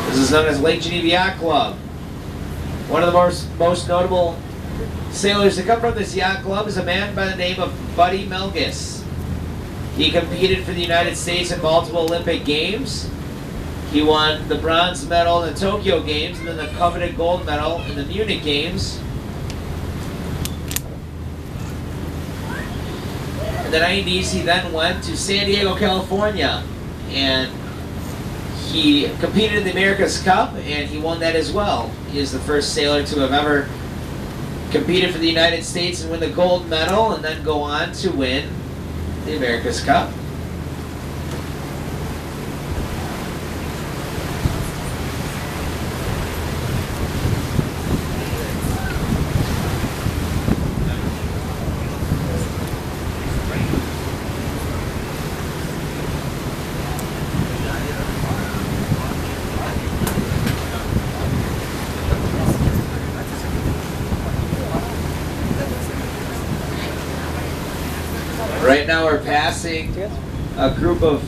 This is known as Lake Geneva Yacht Club. One of the most notable sailors to come from this yacht club is a man by the name of Buddy Melgus. He competed for the United States in multiple Olympic Games. He won the bronze medal in the Tokyo Games and then the coveted gold medal in the Munich Games. In the 90s, he then went to San Diego, California, and he competed in the America's Cup, and he won that as well. He is the first sailor to have ever competed for the United States and win the gold medal, and then go on to win the America's Cup. Right now we're passing a group of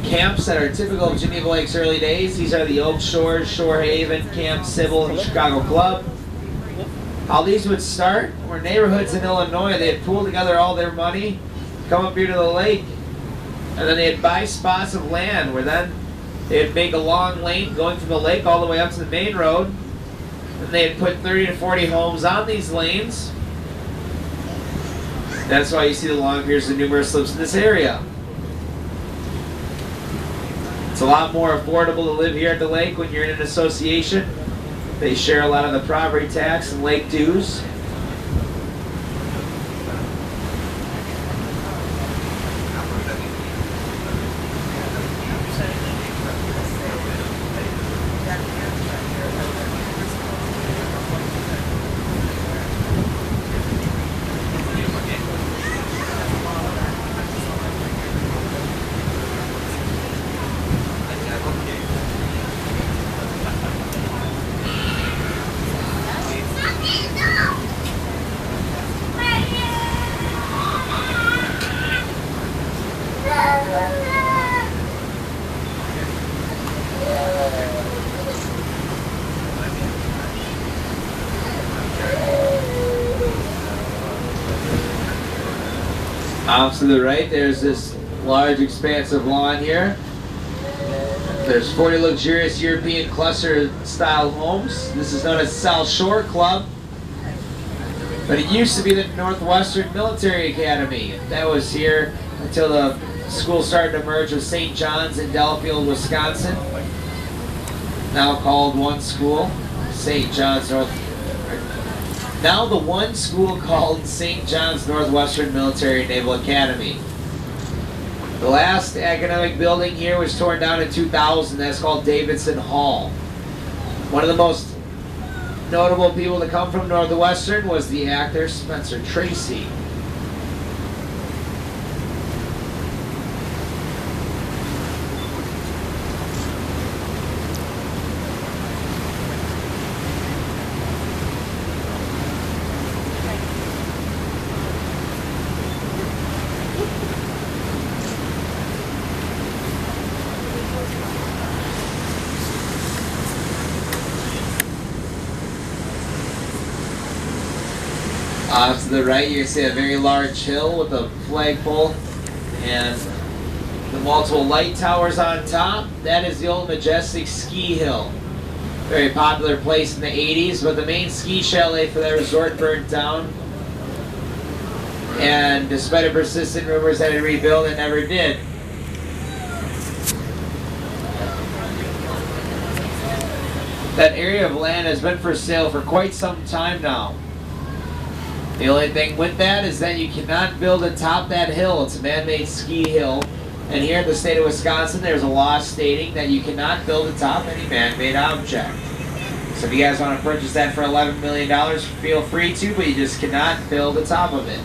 camps that are typical of Geneva Lake's early days. These are the Oak Shores, Shore Haven, Camp Sybil, and Chicago Club. How these would start were neighborhoods in Illinois. They'd pool together all their money, come up here to the lake, and then they'd buy spots of land where then they'd make a long lane going from the lake all the way up to the main road. And they'd put 30 to 40 homes on these lanes. That's why you see the long piers and numerous slips in this area. It's a lot more affordable to live here at the lake when you're in an association. They share a lot of the property tax and lake dues. Off to the right, there's this large expanse of lawn here. There's 40 luxurious European cluster style homes. This is known as South Shore Club. But it used to be the Northwestern Military Academy. That was here until the school started to merge with St. John's in Delafield, Wisconsin. Now called one school, St. John's North. Now the one school called St. John's Northwestern Military Naval Academy. The last academic building here was torn down in 2000. That's called Davidson Hall. One of the most notable people to come from Northwestern was the actor Spencer Tracy. Off to the right, you can see a very large hill with a flagpole and the multiple light towers on top. That is the old Majestic Ski Hill. Very popular place in the 80s, but the main ski chalet for that resort burned down. And despite persistent rumors that it rebuilt, it never did. That area of land has been for sale for quite some time now. The only thing with that is that you cannot build atop that hill. It's a man-made ski hill. And here in the state of Wisconsin, there's a law stating that you cannot build atop any man-made object. So if you guys want to purchase that for $11 million, feel free to, but you just cannot build atop of it.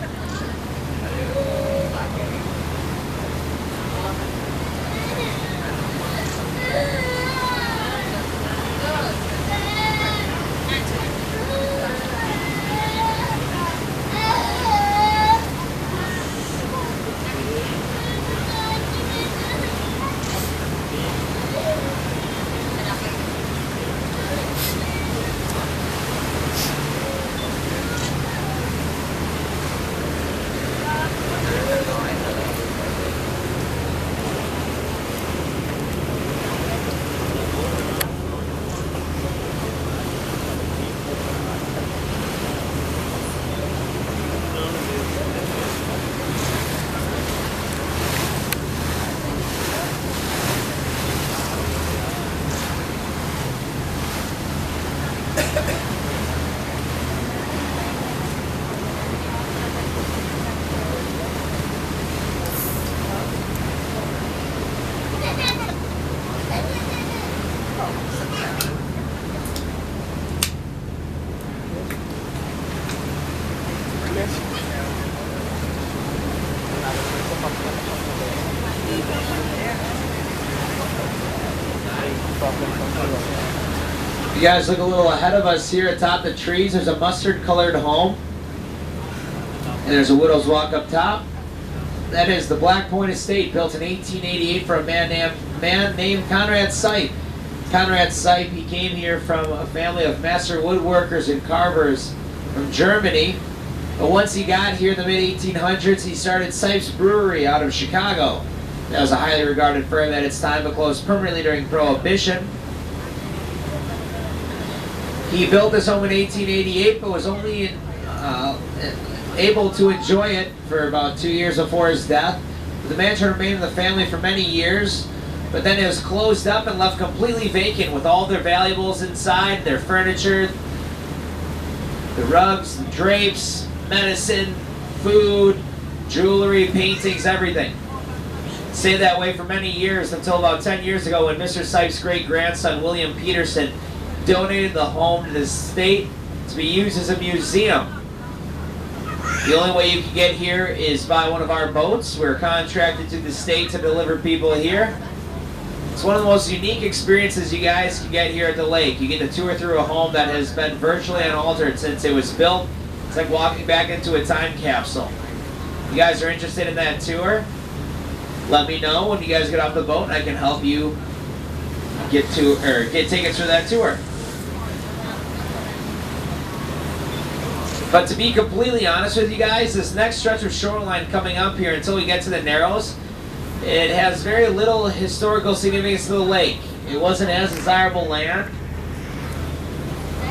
You guys look a little ahead of us here atop the trees. There's a mustard colored home. And there's a widow's walk up top. That is the Black Point Estate, built in 1888 for a man named Conrad Sipe. Conrad Sipe, he came here from a family of master woodworkers and carvers from Germany. But once he got here in the mid-1800s, he started Sipe's Brewery out of Chicago. That was a highly regarded firm at its time, but closed permanently during Prohibition. He built this home in 1888, but was only able to enjoy it for about 2 years before his death. The mansion remained in the family for many years, but then it was closed up and left completely vacant with all their valuables inside, their furniture, the rugs, the drapes, medicine, food, jewelry, paintings, everything. Stayed that way for many years until about 10 years ago when Mr. Sipe's great-grandson, William Peterson, donated the home to the state to be used as a museum. The only way you can get here is by one of our boats. We're contracted to the state to deliver people here. It's one of the most unique experiences you guys can get here at the lake. You get to tour through a home that has been virtually unaltered since it was built. It's like walking back into a time capsule. If you guys are interested in that tour, let me know when you guys get off the boat and I can help you get tickets for that tour. But to be completely honest with you guys, this next stretch of shoreline coming up here until we get to the Narrows, it has very little historical significance to the lake. It wasn't as desirable land.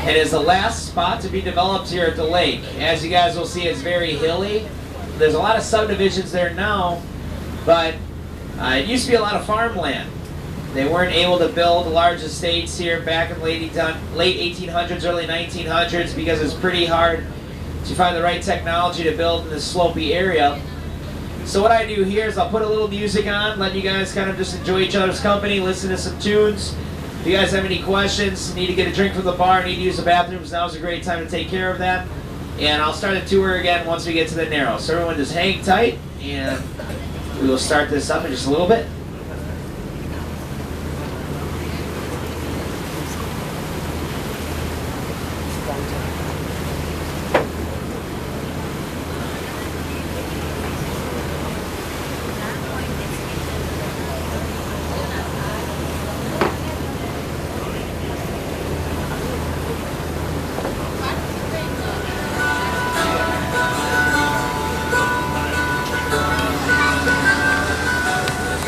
It is the last spot to be developed here at the lake. As you guys will see, it's very hilly. There's a lot of subdivisions there now, but it used to be a lot of farmland. They weren't able to build large estates here back in late 1800s, early 1900s because it's pretty hard to find the right technology to build in this slopey area. So what I do here is I'll put a little music on, let you guys kind of just enjoy each other's company, listen to some tunes. If you guys have any questions, need to get a drink from the bar, need to use the bathrooms, now's a great time to take care of that. And I'll start the tour again once we get to the Narrows. So everyone just hang tight, and we will start this up in just a little bit.